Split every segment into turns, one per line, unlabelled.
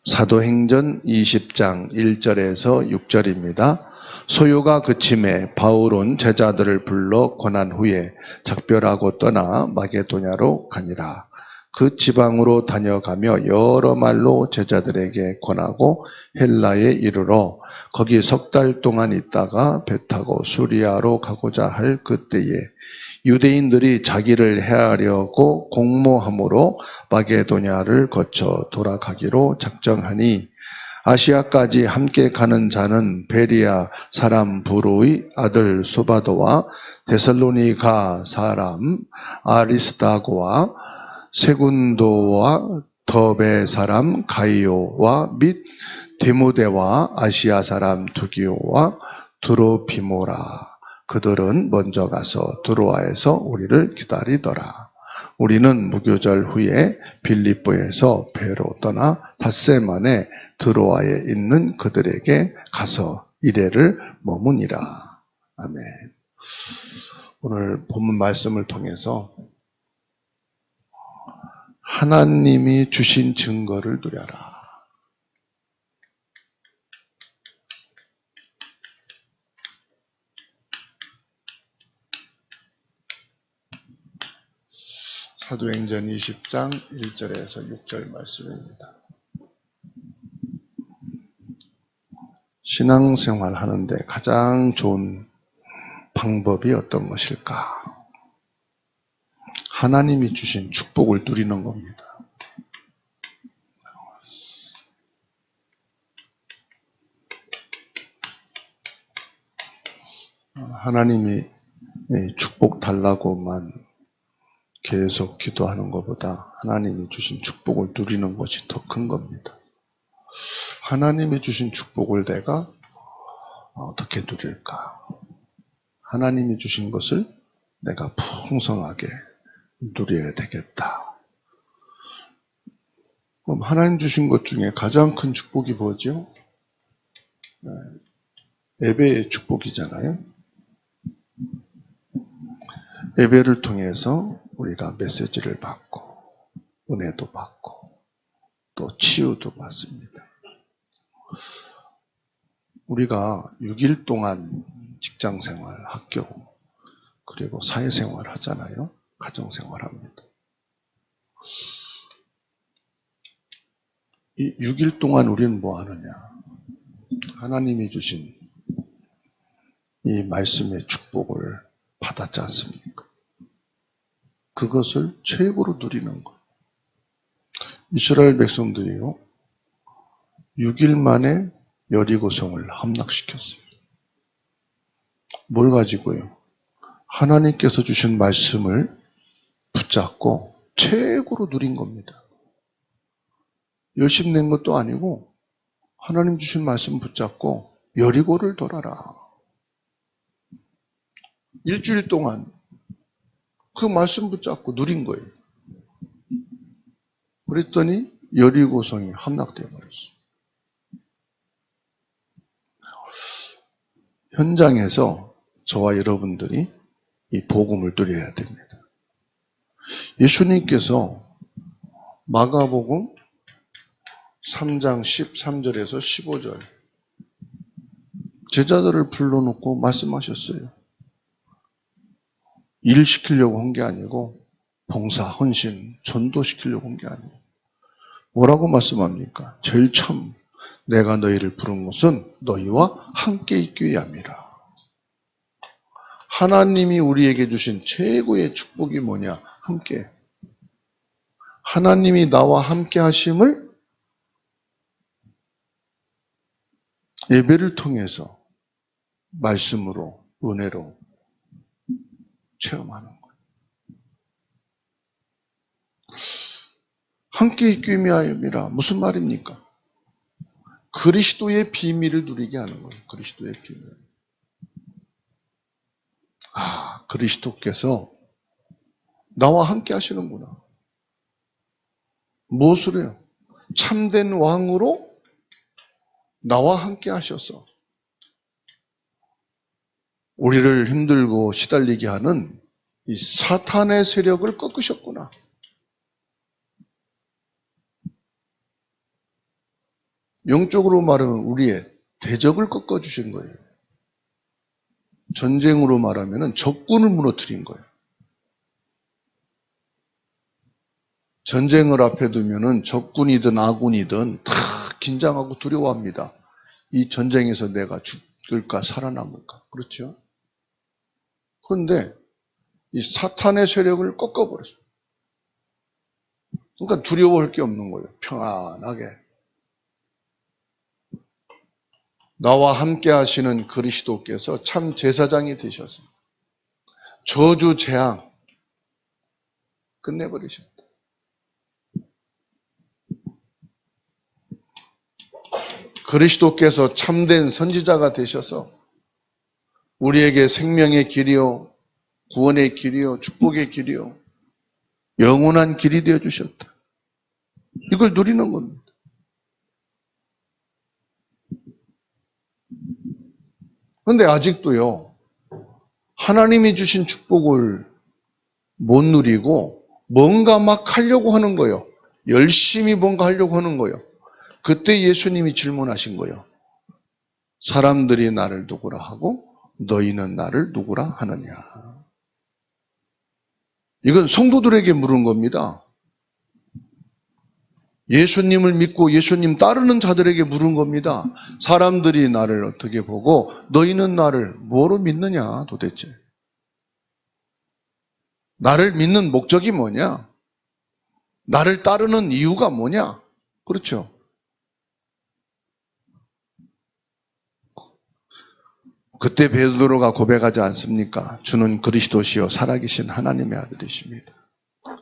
사도행전 20장 1절에서 6절입니다. 소요가 그침에 바울은 제자들을 불러 권한 후에 작별하고 떠나 마게도냐로 가니라. 그 지방으로 다녀가며 여러 말로 제자들에게 권하고 헬라에 이르러 거기 석 달 동안 있다가 배 타고 수리아로 가고자 할 그때에 유대인들이 자기를 해하려고 공모함으로 마게도냐를 거쳐 돌아가기로 작정하니 아시아까지 함께 가는 자는 베리아 사람 부르의 아들 소바도와 데살로니가 사람 아리스다고와 세군도와 더베 사람 가이오와 및 디모데와 아시아 사람 두기오와 드로피모라. 그들은 먼저 가서 드로아에서 우리를 기다리더라. 우리는 무교절 후에 빌립보에서 배로 떠나 닷새 만에 드로아에 있는 그들에게 가서 이래를 머무니라. 아멘. 오늘 본문 말씀을 통해서 하나님이 주신 증거를 누려라. 사도행전 20장 1절에서 6절 말씀입니다. 신앙생활 하는데 가장 좋은 방법이 어떤 것일까? 하나님이 주신 축복을 누리는 겁니다. 하나님이 축복 달라고만 계속 기도하는 것보다 하나님이 주신 축복을 누리는 것이 더 큰 겁니다. 하나님이 주신 축복을 내가 어떻게 누릴까? 하나님이 주신 것을 내가 풍성하게 누려야 되겠다. 그럼 하나님 주신 것 중에 가장 큰 축복이 뭐죠? 예배의 축복이잖아요. 예배를 통해서 우리가 메시지를 받고 은혜도 받고 또 치유도 받습니다. 우리가 6일 동안 직장생활, 학교 그리고 사회생활 하잖아요. 가정생활 합니다. 이 6일 동안 우리는 뭐 하느냐? 하나님이 주신 이 말씀의 축복을 받았지 않습니까? 그것을 최고로 누리는 것. 이스라엘 백성들이요, 6일 만에 여리고성을 함락시켰어요. 뭘 가지고요? 하나님께서 주신 말씀을 붙잡고 최고로 누린 겁니다. 열심 낸 것도 아니고 하나님 주신 말씀 붙잡고 여리고를 돌아라. 일주일 동안 그 말씀 붙잡고 누린 거예요. 그랬더니 여리고성이 함락되어 버렸어요. 현장에서 저와 여러분들이 이 복음을 누려야 됩니다. 예수님께서 마가복음 3장 13절에서 15절 제자들을 불러놓고 말씀하셨어요. 일 시키려고 한 게 아니고 봉사, 헌신, 전도시키려고 한 게 아니에요. 뭐라고 말씀합니까? 제일 처음 내가 너희를 부른 것은 너희와 함께 있기 위함이라. 하나님이 우리에게 주신 최고의 축복이 뭐냐? 함께. 하나님이 나와 함께 하심을 예배를 통해서 말씀으로, 은혜로 체험하는 거예요. 함께 있기 위함이라 무슨 말입니까? 그리스도의 비밀을 누리게 하는 거예요. 그리스도의 비밀. 아, 그리스도께서 나와 함께 하시는구나. 무엇을 해요? 참된 왕으로 나와 함께 하셔서 우리를 힘들고 시달리게 하는 이 사탄의 세력을 꺾으셨구나. 영적으로 말하면 우리의 대적을 꺾어주신 거예요. 전쟁으로 말하면 적군을 무너뜨린 거예요. 전쟁을 앞에 두면 적군이든 아군이든 다 긴장하고 두려워합니다. 이 전쟁에서 내가 죽을까 살아남을까. 그렇죠? 그런데 이 사탄의 세력을 꺾어버렸어요. 그러니까 두려워할 게 없는 거예요. 평안하게. 나와 함께 하시는 그리스도께서 참 제사장이 되셔서 저주 재앙 끝내버리셨다. 그리스도께서 참된 선지자가 되셔서 우리에게 생명의 길이요, 구원의 길이요, 축복의 길이요, 영원한 길이 되어주셨다. 이걸 누리는 겁니다. 그런데 아직도요, 하나님이 주신 축복을 못 누리고 뭔가 막 하려고 하는 거예요. 열심히 뭔가 하려고 하는 거예요. 그때 예수님이 질문하신 거예요. 사람들이 나를 누구라 하고 너희는 나를 누구라 하느냐. 이건 성도들에게 물은 겁니다. 예수님을 믿고 예수님 따르는 자들에게 물은 겁니다. 사람들이 나를 어떻게 보고 너희는 나를 뭐로 믿느냐 도대체. 나를 믿는 목적이 뭐냐? 나를 따르는 이유가 뭐냐? 그렇죠. 그때 베드로가 고백하지 않습니까? 주는 그리스도시요 살아계신 하나님의 아들이십니다.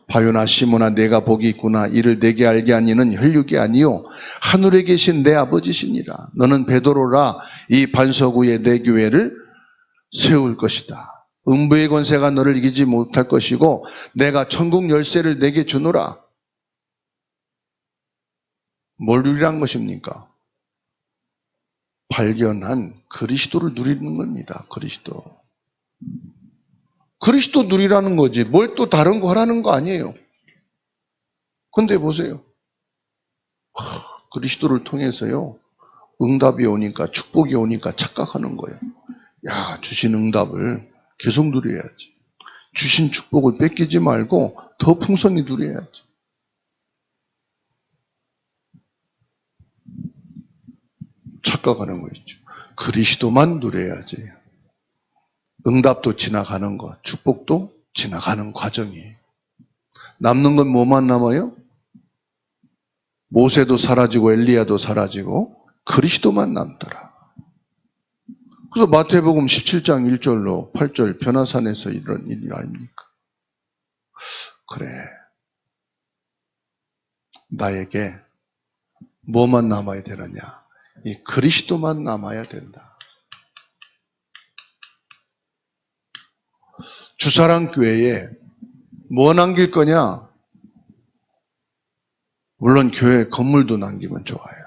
바요나 시모나 내가 복이 있구나. 이를 내게 알게 하니는 혈육이 아니요 하늘에 계신 내 아버지시니라. 너는 베드로라. 이 반석 위에 내 교회를 세울 것이다. 음부의 권세가 너를 이기지 못할 것이고 내가 천국 열쇠를 내게 주노라. 뭘 누리란 것입니까? 발견한 그리스도를 누리는 겁니다. 그리스도. 그리스도 누리라는 거지 뭘 또 다른 거 하라는 거 아니에요. 근데 보세요. 그리스도를 통해서요. 응답이 오니까 축복이 오니까 착각하는 거예요. 야, 주신 응답을 계속 누려야지. 주신 축복을 뺏기지 말고 더 풍성히 누려야지. 착각하는 거 있죠. 그리스도만 누려야지. 응답도 지나가는 것, 축복도 지나가는 과정이. 남는 건 뭐만 남아요? 모세도 사라지고 엘리야도 사라지고 그리스도만 남더라. 그래서 마태복음 17장 1절로 8절 변화산에서 이런 일이 아닙니까? 그래. 나에게 뭐만 남아야 되느냐? 이 그리스도만 남아야 된다. 주사랑교회에 뭐 남길 거냐? 물론 교회 건물도 남기면 좋아요.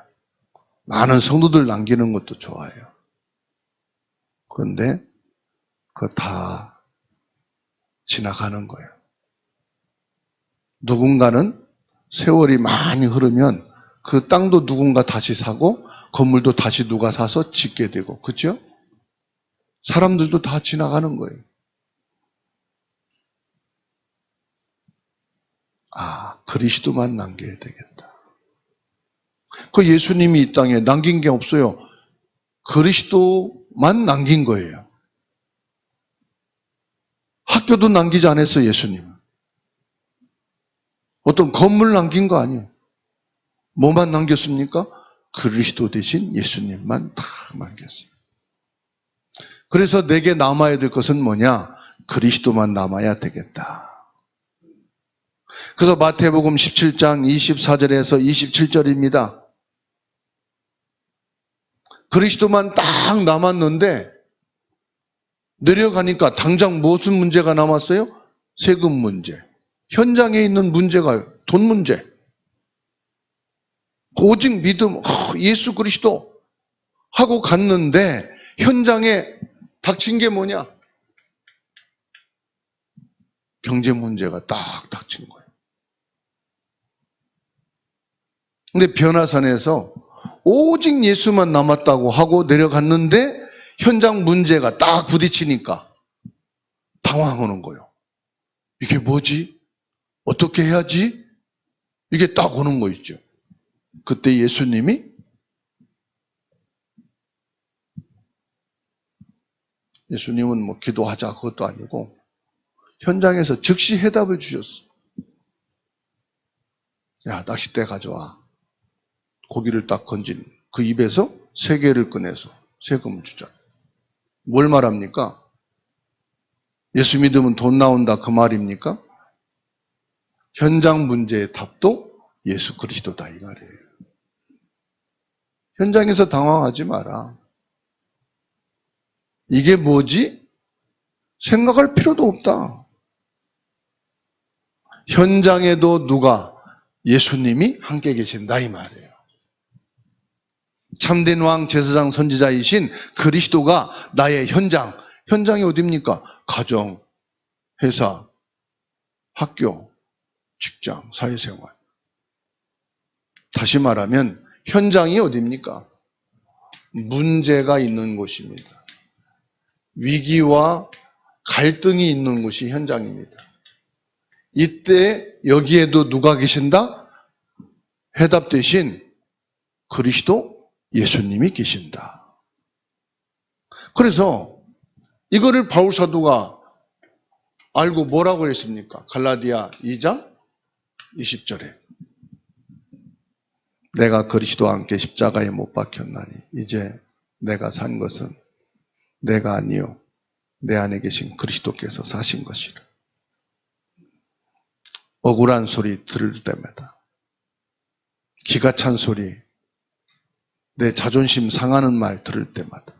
많은 성도들 남기는 것도 좋아요. 그런데 그거 다 지나가는 거예요. 누군가는 세월이 많이 흐르면 그 땅도 누군가 다시 사고 건물도 다시 누가 사서 짓게 되고, 그렇죠? 사람들도 다 지나가는 거예요. 아, 그리스도만 남겨야 되겠다. 그 예수님이 이 땅에 남긴 게 없어요. 그리스도만 남긴 거예요. 학교도 남기지 않았어요, 예수님은. 어떤 건물 남긴 거 아니에요. 뭐만 남겼습니까? 그리스도 대신 예수님만 다 남겼어요. 그래서 내게 남아야 될 것은 뭐냐? 그리스도만 남아야 되겠다. 그래서 마태복음 17장 24절에서 27절입니다. 그리스도만 딱 남았는데 내려가니까 당장 무슨 문제가 남았어요? 세금 문제. 현장에 있는 문제가 돈 문제. 오직 믿음, 예수 그리스도 하고 갔는데 현장에 닥친 게 뭐냐? 경제 문제가 딱 닥친 거예요. 근데 변화산에서 오직 예수만 남았다고 하고 내려갔는데 현장 문제가 딱 부딪히니까 당황하는 거예요. 이게 뭐지? 어떻게 해야지? 이게 딱 오는 거 있죠. 그때 예수님은 뭐 기도하자 그것도 아니고 현장에서 즉시 해답을 주셨어. 야, 낚싯대 가져와. 고기를 딱 건진 그 입에서 3개를 꺼내서 세금을 주자. 뭘 말합니까? 예수 믿으면 돈 나온다 그 말입니까? 현장 문제의 답도 예수 그리스도다 이 말이에요. 현장에서 당황하지 마라. 이게 뭐지? 생각할 필요도 없다. 현장에도 누가? 예수님이 함께 계신다 이 말이에요. 참된 왕 제사장 선지자이신 그리스도가 나의 현장이 어디입니까? 가정, 회사, 학교, 직장, 사회생활. 다시 말하면 현장이 어디입니까? 문제가 있는 곳입니다. 위기와 갈등이 있는 곳이 현장입니다. 이때 여기에도 누가 계신다? 해답 대신 그리스도 예수님이 계신다. 그래서 이거를 바울 사도가 알고 뭐라고 했습니까? 갈라디아 2장 20절에 내가 그리스도와 함께 십자가에 못 박혔나니 이제 내가 산 것은 내가 아니요 내 안에 계신 그리스도께서 사신 것이라. 억울한 소리 들을 때마다, 기가 찬 소리, 내 자존심 상하는 말 들을 때마다,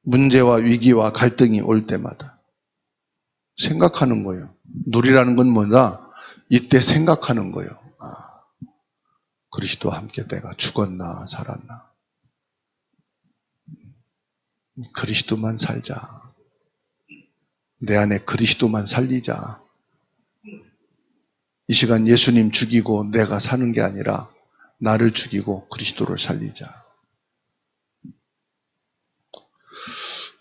문제와 위기와 갈등이 올 때마다 생각하는 거예요. 누리라는 건 뭐냐? 이때 생각하는 거예요. 아, 그리스도와 함께 내가 죽었나 살았나. 그리스도만 살자. 내 안에 그리스도만 살리자. 이 시간 예수님 죽이고 내가 사는 게 아니라 나를 죽이고 그리스도를 살리자.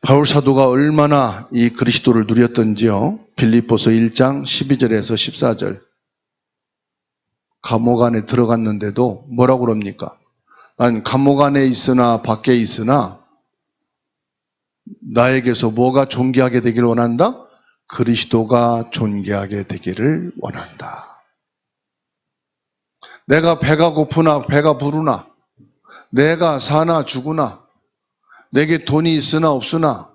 바울 사도가 얼마나 이 그리스도를 누렸던지요. 빌립보서 1장 12절에서 14절. 감옥 안에 들어갔는데도 뭐라고 그럽니까? 난 감옥 안에 있으나 밖에 있으나 나에게서 뭐가 존귀하게 되기를 원한다? 그리스도가 존귀하게 되기를 원한다. 내가 배가 고프나 배가 부르나, 내가 사나 죽으나, 내게 돈이 있으나 없으나,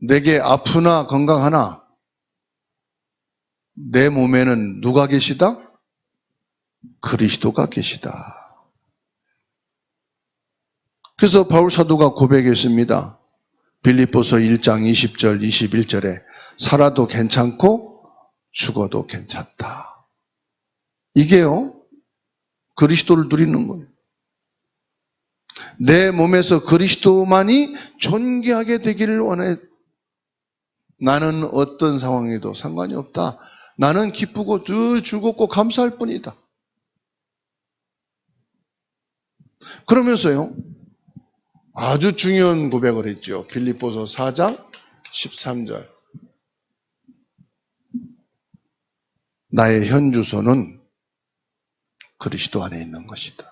내게 아프나 건강하나, 내 몸에는 누가 계시다? 그리스도가 계시다. 그래서 바울 사도가 고백했습니다. 빌립보서 1장 20절 21절에 살아도 괜찮고 죽어도 괜찮다. 이게요, 그리스도를 누리는 거예요. 내 몸에서 그리스도만이 존귀하게 되기를 원해. 나는 어떤 상황에도 상관이 없다. 나는 기쁘고 늘 즐겁고 감사할 뿐이다. 그러면서요, 아주 중요한 고백을 했죠. 빌립보서 4장 13절. 나의 현주소는 그리스도 안에 있는 것이다.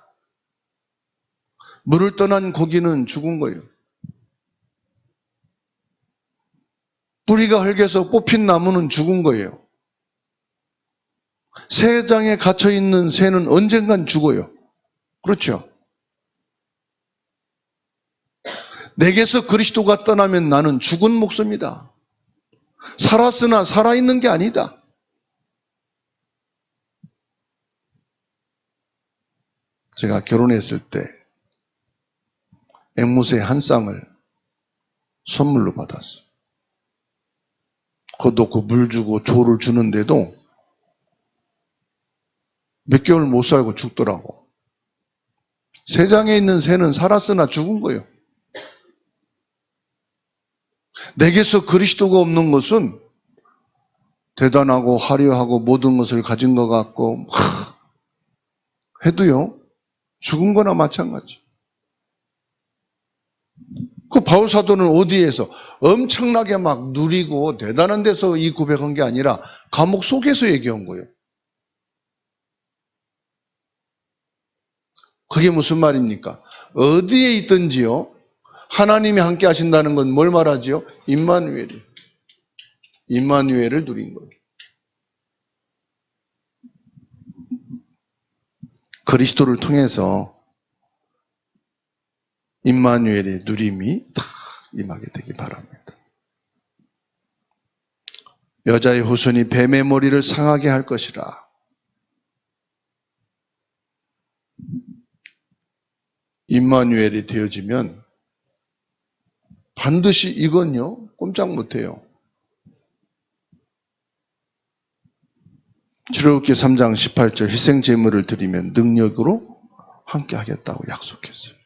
물을 떠난 고기는 죽은 거예요. 뿌리가 흙에서 뽑힌 나무는 죽은 거예요. 새장에 갇혀있는 새는 언젠간 죽어요. 그렇죠? 내게서 그리스도가 떠나면 나는 죽은 목숨이다. 살았으나 살아있는 게 아니다. 제가 결혼했을 때 앵무새 한 쌍을 선물로 받았어요. 그것도 그 물 주고 조를 주는데도 몇 개월 못 살고 죽더라고. 새장에 있는 새는 살았으나 죽은 거예요. 내게서 그리스도가 없는 것은 대단하고 화려하고 모든 것을 가진 것 같고 해도요, 죽은 거나 마찬가지. 그 바울 사도는 어디에서 엄청나게 막 누리고 대단한 데서 이 고백한 게 아니라 감옥 속에서 얘기한 거예요. 그게 무슨 말입니까? 어디에 있든지요, 하나님이 함께 하신다는 건 뭘 말하지요? 임마누엘을 누린 거예요. 그리스도를 통해서 임마누엘의 누림이 다 임하게 되기 바랍니다. 여자의 후손이 뱀의 머리를 상하게 할 것이라. 임마누엘이 되어지면 반드시 이건요, 꼼짝 못해요. 출애굽기 3장 18절 희생제물을 드리면 능력으로 함께 하겠다고 약속했어요.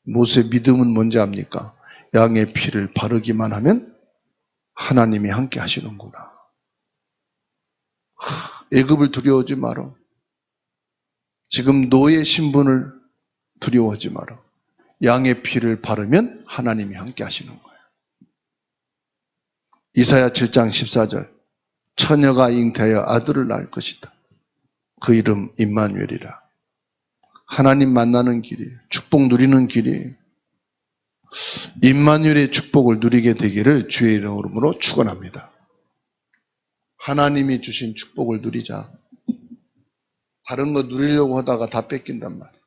모세의 믿음은 뭔지 압니까? 양의 피를 바르기만 하면 하나님이 함께 하시는구나. 애굽을 두려워하지 마라. 지금 노예 신분을 두려워하지 마라. 양의 피를 바르면 하나님이 함께 하시는 거예요. 이사야 7장 14절 처녀가 잉태하여 아들을 낳을 것이다. 그 이름 임마누엘이라. 하나님 만나는 길이에요. 축복 누리는 길이에요. 임마누엘의 축복을 누리게 되기를 주의 이름으로 축원합니다. 하나님이 주신 축복을 누리자. 다른 거 누리려고 하다가 다 뺏긴단 말이에요.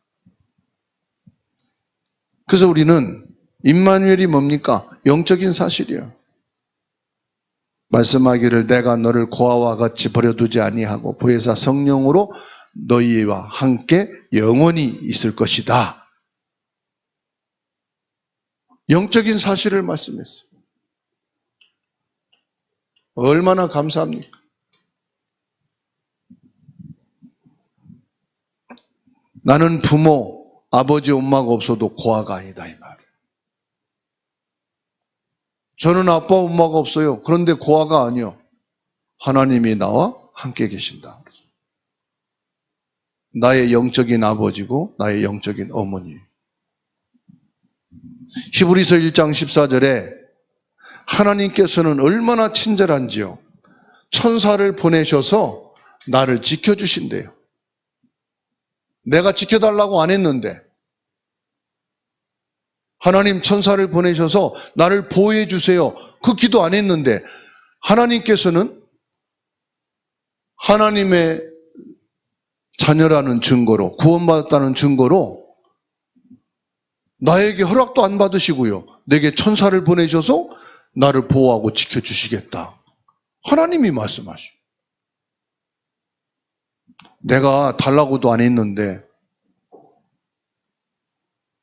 그래서 우리는 임마누엘이 뭡니까? 영적인 사실이에요. 말씀하기를 내가 너를 고아와 같이 버려두지 아니하고 보혜사 성령으로 너희와 함께 영원히 있을 것이다. 영적인 사실을 말씀했어요. 얼마나 감사합니까? 나는 부모, 아버지, 엄마가 없어도 고아가 아니다 이 말이에요. 저는 아빠, 엄마가 없어요. 그런데 고아가 아니요. 하나님이 나와 함께 계신다. 나의 영적인 아버지고 나의 영적인 어머니. 히브리서 1장 14절에 하나님께서는 얼마나 친절한지요. 천사를 보내셔서 나를 지켜주신대요. 내가 지켜달라고 안 했는데 하나님 천사를 보내셔서 나를 보호해 주세요. 그 기도 안 했는데 하나님께서는 하나님의 자녀라는 증거로, 구원받았다는 증거로 나에게 허락도 안 받으시고요. 내게 천사를 보내셔서 나를 보호하고 지켜주시겠다. 하나님이 말씀하시오. 내가 달라고도 안 했는데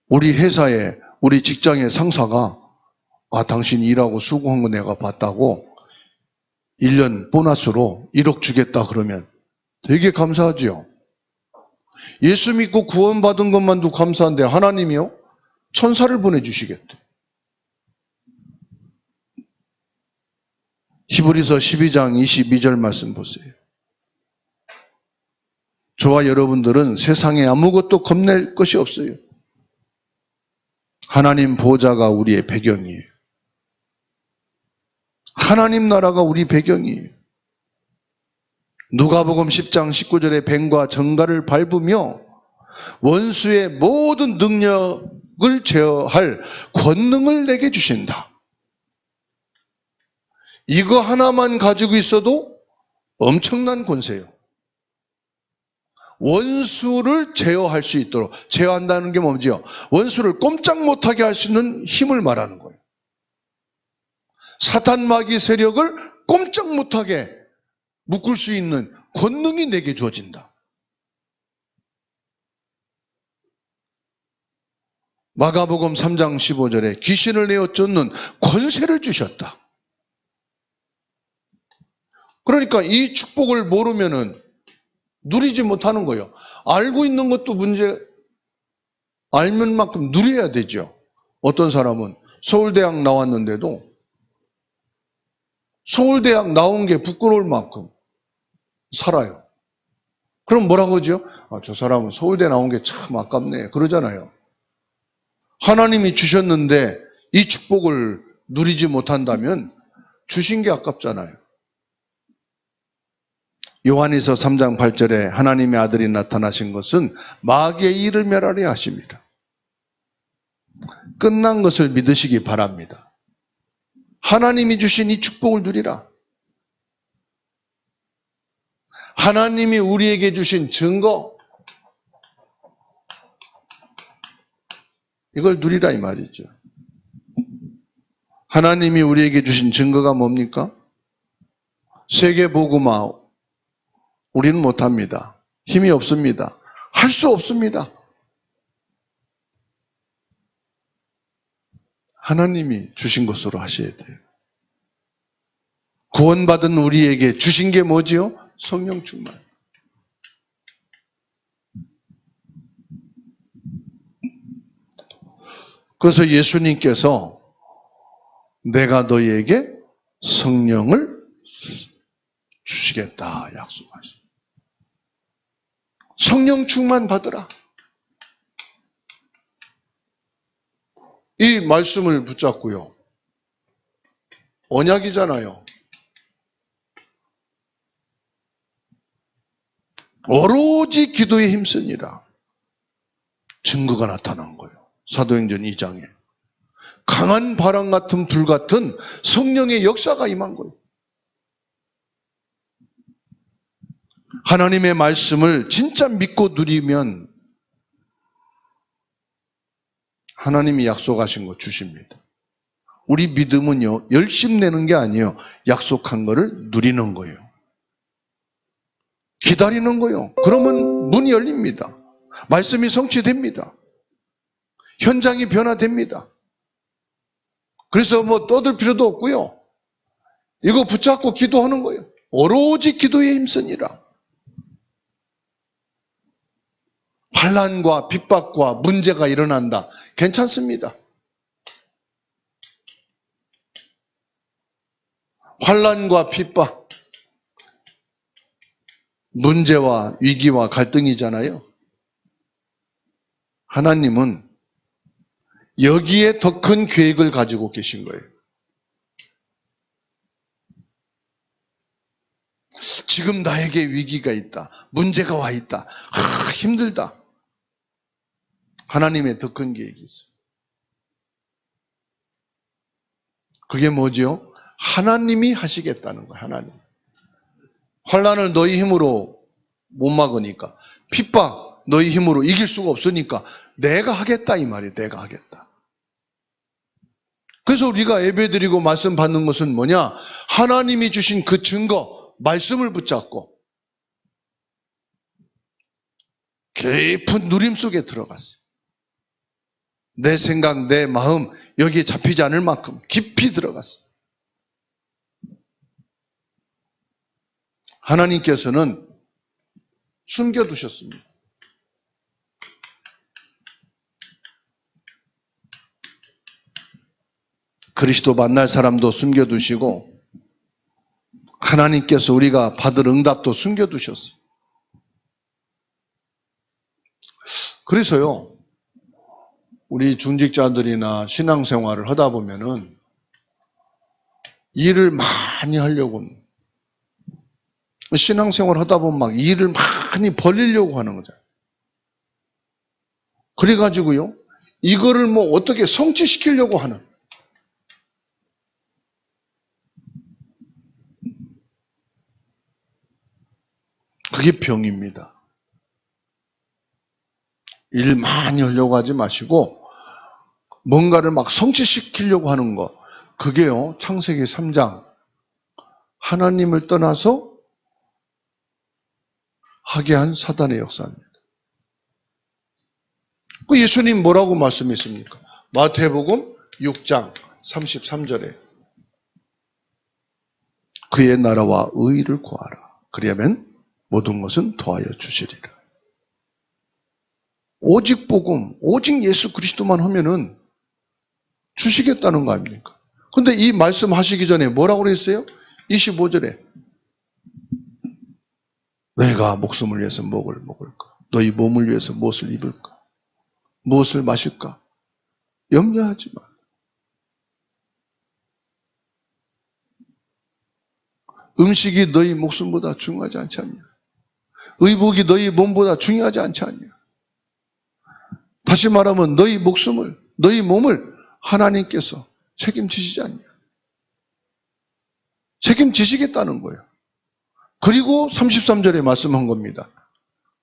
우리 회사에, 우리 직장의 상사가 당신이 일하고 수고한 거 내가 봤다고 1년 보너스로 1억 주겠다 그러면 되게 감사하지요. 예수 믿고 구원받은 것만도 감사한데 하나님이요? 천사를 보내주시겠대. 히브리서 12장 22절 말씀 보세요. 저와 여러분들은 세상에 아무것도 겁낼 것이 없어요. 하나님 보좌가 우리의 배경이에요. 하나님 나라가 우리 배경이에요. 누가복음 10장 19절에 뱀과 정갈을 밟으며 원수의 모든 능력을 제어할 권능을 내게 주신다. 이거 하나만 가지고 있어도 엄청난 권세예요. 원수를 제어할 수 있도록, 제어한다는 게 뭐지요? 원수를 꼼짝 못하게 할 수 있는 힘을 말하는 거예요. 사탄 마귀 세력을 꼼짝 못하게 묶을 수 있는 권능이 내게 주어진다. 마가복음 3장 15절에 귀신을 내어 쫓는 권세를 주셨다. 그러니까 이 축복을 모르면은 누리지 못하는 거예요. 알고 있는 것도 문제, 알면 만큼 누려야 되죠. 어떤 사람은 서울대학 나왔는데도 서울대학 나온 게 부끄러울 만큼 살아요. 그럼 뭐라고 하죠? 저 사람은 서울대 나온 게 참 아깝네. 그러잖아요. 하나님이 주셨는데 이 축복을 누리지 못한다면 주신 게 아깝잖아요. 요한일서 3장 8절에 하나님의 아들이 나타나신 것은 마귀의 일을 멸하려 하십니다. 끝난 것을 믿으시기 바랍니다. 하나님이 주신 이 축복을 누리라. 하나님이 우리에게 주신 증거, 이걸 누리라 이 말이죠. 하나님이 우리에게 주신 증거가 뭡니까? 세계복음화 우리는 못합니다. 힘이 없습니다. 할 수 없습니다. 하나님이 주신 것으로 하셔야 돼요. 구원받은 우리에게 주신 게 뭐지요? 성령 충만. 그래서 예수님께서 내가 너희에게 성령을 주시겠다 약속하시죠. 성령 충만 받으라. 이 말씀을 붙잡고요. 언약이잖아요. 오로지 기도에 힘쓰니라. 증거가 나타난 거예요. 사도행전 2장에. 강한 바람 같은 불 같은 성령의 역사가 임한 거예요. 하나님의 말씀을 진짜 믿고 누리면 하나님이 약속하신 거 주십니다. 우리 믿음은요, 열심 내는 게 아니에요. 약속한 거를 누리는 거예요. 기다리는 거예요. 그러면 문이 열립니다. 말씀이 성취됩니다. 현장이 변화됩니다. 그래서 뭐 떠들 필요도 없고요. 이거 붙잡고 기도하는 거예요. 오로지 기도에 힘쓰니라. 환난과 핍박과 문제가 일어난다. 괜찮습니다. 환난과 핍박, 문제와 위기와 갈등이잖아요. 하나님은 여기에 더 큰 계획을 가지고 계신 거예요. 지금 나에게 위기가 있다. 문제가 와 있다. 힘들다. 하나님의 더 큰 계획이 있어요. 그게 뭐죠? 하나님이 하시겠다는 거예요. 하나님. 환난을 너희 힘으로 못 막으니까, 핍박 너희 힘으로 이길 수가 없으니까 내가 하겠다 이 말이에요. 내가 하겠다. 그래서 우리가 예배드리고 말씀 받는 것은 뭐냐? 하나님이 주신 그 증거, 말씀을 붙잡고 깊은 누림 속에 들어갔어요. 내 생각, 내 마음 여기에 잡히지 않을 만큼 깊이 들어갔어요. 하나님께서는 숨겨두셨습니다. 그리스도 만날 사람도 숨겨두시고 하나님께서 우리가 받을 응답도 숨겨두셨어요. 그래서요, 우리 중직자들이나 신앙생활을 하다 보면은 일을 많이 하려고는, 신앙생활 하다 보면 막 일을 많이 벌리려고 하는 거잖아요. 그래가지고요, 이거를 뭐 어떻게 성취시키려고 하는, 그게 병입니다. 일 많이 하려고 하지 마시고 뭔가를 막 성취시키려고 하는 거, 그게요, 창세기 3장 하나님을 떠나서 하게 한 사단의 역사입니다. 그 예수님 뭐라고 말씀했습니까? 마태복음 6장 33절에 그의 나라와 의의를 구하라. 그리하면 모든 것은 더하여 주시리라. 오직 복음, 오직 예수 그리스도만 하면은 주시겠다는 거 아닙니까? 근데 이 말씀 하시기 전에 뭐라고 그랬어요? 25절에 너희가 목숨을 위해서 무엇을 먹을까? 너희 몸을 위해서 무엇을 입을까? 무엇을 마실까? 염려하지 마. 음식이 너희 목숨보다 중요하지 않지 않냐? 의복이 너희 몸보다 중요하지 않지 않냐? 다시 말하면 너희 목숨을, 너희 몸을 하나님께서 책임지시지 않냐? 책임지시겠다는 거예요. 그리고 33절에 말씀한 겁니다.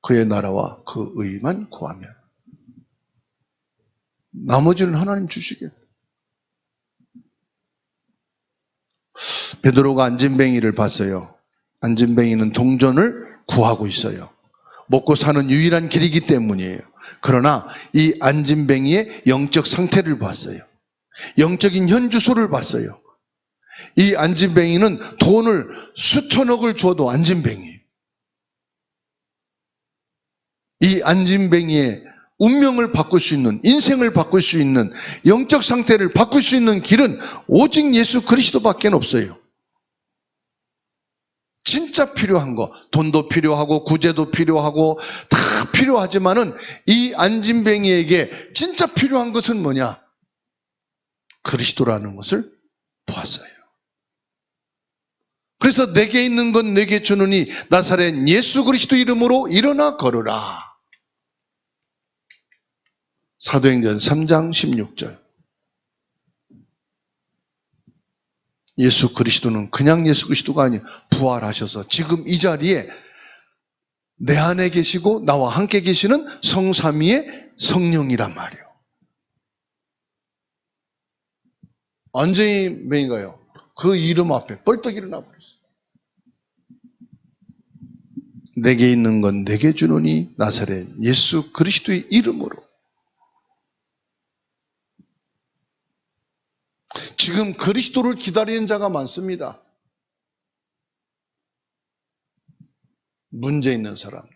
그의 나라와 그 의만 구하면 나머지는 하나님 주시겠다. 베드로가 안진뱅이를 봤어요. 안진뱅이는 동전을 구하고 있어요. 먹고 사는 유일한 길이기 때문이에요. 그러나 이 안진뱅이의 영적 상태를 봤어요. 영적인 현주소를 봤어요. 이 안진뱅이는 돈을 수천억을 줘도 안진뱅이에요. 이 안진뱅이의 운명을 바꿀 수 있는, 인생을 바꿀 수 있는, 영적 상태를 바꿀 수 있는 길은 오직 예수 그리스도밖에 없어요. 진짜 필요한 거, 돈도 필요하고 구제도 필요하고 다 필요하지만은 이 안진뱅이에게 진짜 필요한 것은 뭐냐? 그리스도라는 것을 보았어요. 그래서 내게 있는 건 내게 주느니 나사렛 예수 그리스도 이름으로 일어나 걸으라. 사도행전 3장 16절. 예수 그리스도는 그냥 예수 그리스도가 아니에요. 부활하셔서 지금 이 자리에 내 안에 계시고 나와 함께 계시는 성삼위의 성령이란 말이에요. 안진뱅이가요, 그 이름 앞에 벌떡 일어나 버렸어요. 내게 있는 건 내게 주노니 나사렛 예수 그리스도의 이름으로. 지금 그리스도를 기다리는 자가 많습니다. 문제 있는 사람들.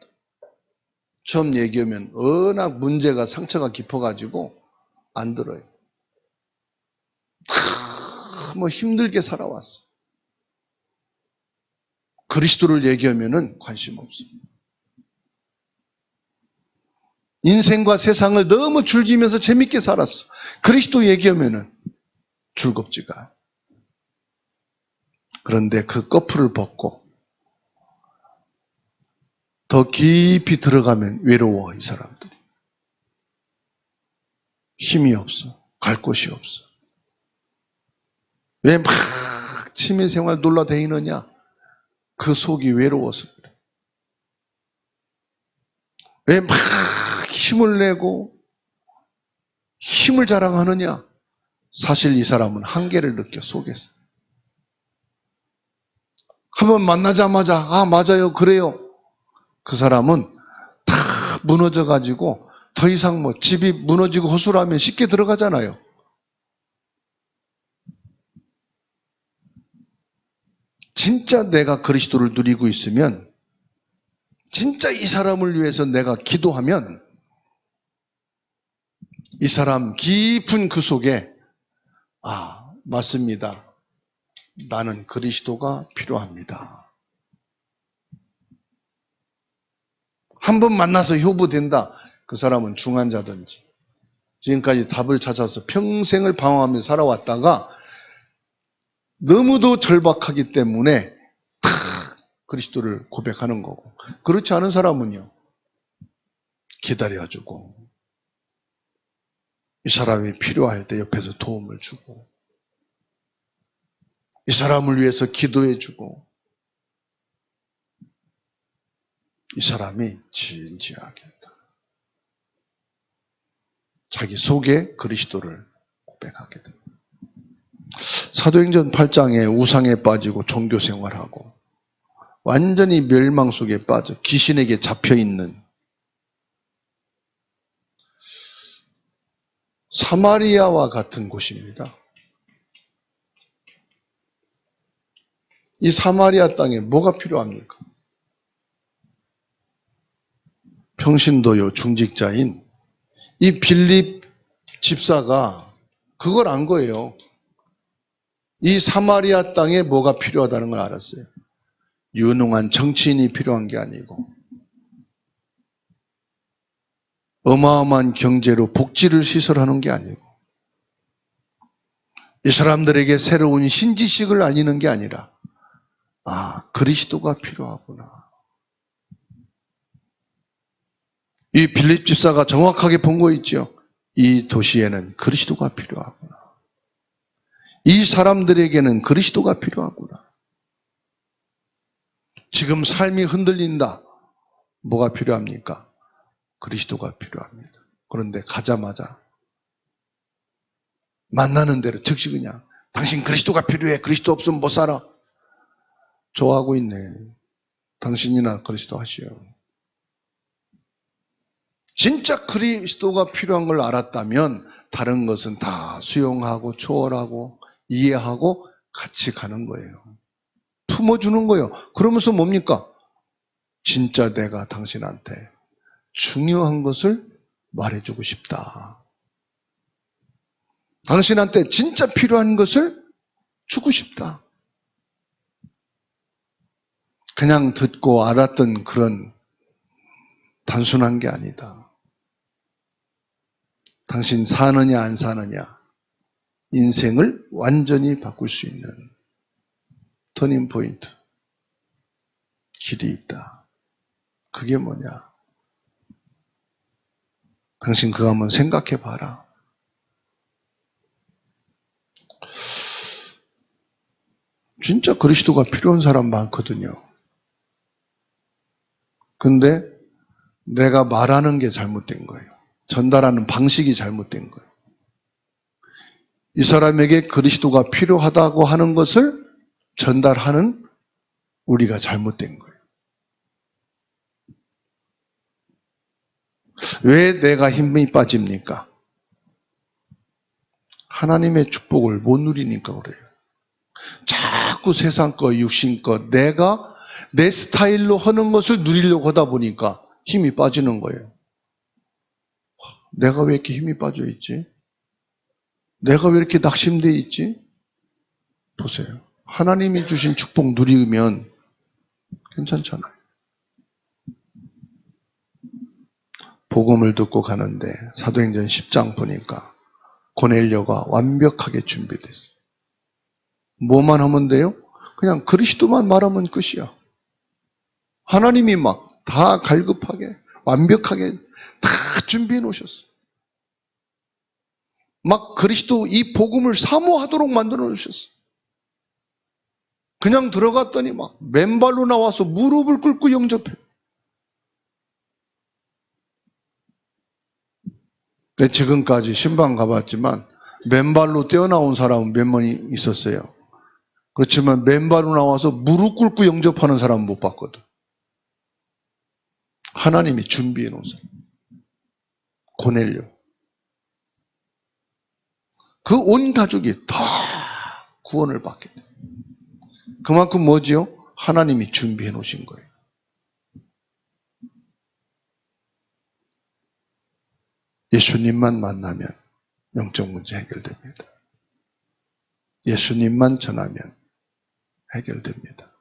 처음 얘기하면 워낙 문제가 상처가 깊어가지고 안 들어요. 뭐 힘들게 살아왔어. 그리스도를 얘기하면은 관심 없어. 인생과 세상을 너무 즐기면서 재밌게 살았어. 그리스도 얘기하면은 즐겁지가. 그런데 그 꺼풀을 벗고 더 깊이 들어가면 외로워, 이 사람들이. 힘이 없어. 갈 곳이 없어. 왜 막 취미생활 놀러다니느냐? 그 속이 외로워서 그래. 왜 막 힘을 내고 힘을 자랑하느냐? 사실 이 사람은 한계를 느껴, 속에서. 한번 만나자마자 아 맞아요, 그래요. 그 사람은 다 무너져가지고 더 이상 뭐 집이 무너지고 허술하면 쉽게 들어가잖아요. 진짜 내가 그리스도를 누리고 있으면, 진짜 이 사람을 위해서 내가 기도하면 이 사람 깊은 그 속에 아, 맞습니다. 나는 그리스도가 필요합니다. 한 번 만나서 효부된다. 그 사람은 중환자든지 지금까지 답을 찾아서 평생을 방황하며 살아왔다가 너무도 절박하기 때문에 탁 그리스도를 고백하는 거고, 그렇지 않은 사람은요, 기다려주고 이 사람이 필요할 때 옆에서 도움을 주고 이 사람을 위해서 기도해주고 이 사람이 진지하게 자기 속에 그리스도를 고백하게 됩니다. 사도행전 8장에 우상에 빠지고 종교생활하고 완전히 멸망 속에 빠져 귀신에게 잡혀있는 사마리아와 같은 곳입니다. 이 사마리아 땅에 뭐가 필요합니까? 평신도요 중직자인 이 빌립 집사가 그걸 안 거예요. 이 사마리아 땅에 뭐가 필요하다는 걸 알았어요. 유능한 정치인이 필요한 게 아니고 어마어마한 경제로 복지를 시설하는 게 아니고 이 사람들에게 새로운 신지식을 알리는 게 아니라 그리스도가 필요하구나. 이 빌립 집사가 정확하게 본 거 있죠. 이 도시에는 그리스도가 필요하구나. 이 사람들에게는 그리스도가 필요하구나. 지금 삶이 흔들린다. 뭐가 필요합니까? 그리스도가 필요합니다. 그런데 가자마자 만나는 대로 즉시 그냥 당신 그리스도가 필요해. 그리스도 없으면 못 살아. 좋아하고 있네. 당신이나 그리스도 하시오. 진짜 그리스도가 필요한 걸 알았다면 다른 것은 다 수용하고 초월하고 이해하고 같이 가는 거예요. 품어주는 거예요. 그러면서 뭡니까? 진짜 내가 당신한테 중요한 것을 말해주고 싶다. 당신한테 진짜 필요한 것을 주고 싶다. 그냥 듣고 알았던 그런 단순한 게 아니다. 당신 사느냐 안 사느냐 인생을 완전히 바꿀 수 있는 터닝 포인트 길이 있다. 그게 뭐냐? 당신 그거 한번 생각해 봐라. 진짜 그리스도가 필요한 사람 많거든요. 근데 내가 말하는 게 잘못된 거예요. 전달하는 방식이 잘못된 거예요. 이 사람에게 그리스도가 필요하다고 하는 것을 전달하는 우리가 잘못된 거예요. 왜 내가 힘이 빠집니까? 하나님의 축복을 못 누리니까 그래요. 자꾸 세상 거, 육신 거, 내가 내 스타일로 하는 것을 누리려고 하다 보니까 힘이 빠지는 거예요. 내가 왜 이렇게 힘이 빠져 있지? 내가 왜 이렇게 낙심되어 있지? 보세요. 하나님이 주신 축복 누리면 괜찮잖아요. 복음을 듣고 가는데 사도행전 10장 보니까 고넬료가 완벽하게 준비됐어요. 뭐만 하면 돼요? 그냥 그리스도만 말하면 끝이야. 하나님이 막 다 갈급하게 완벽하게 다 준비해 놓으셨어요. 막 그리스도 이 복음을 사모하도록 만들어 놓으셨어요. 그냥 들어갔더니 막 맨발로 나와서 무릎을 꿇고 영접해요. 네, 지금까지 신방 가봤지만 맨발로 뛰어나온 사람은 몇 명 있었어요. 그렇지만 맨발로 나와서 무릎 꿇고 영접하는 사람은 못 봤거든. 하나님이 준비해 놓은 사람. 고넬료. 그 온 가족이 다 구원을 받게 돼. 그만큼 뭐지요? 하나님이 준비해 놓으신 거예요. 예수님만 만나면 영적 문제 해결됩니다. 예수님만 전하면 해결됩니다.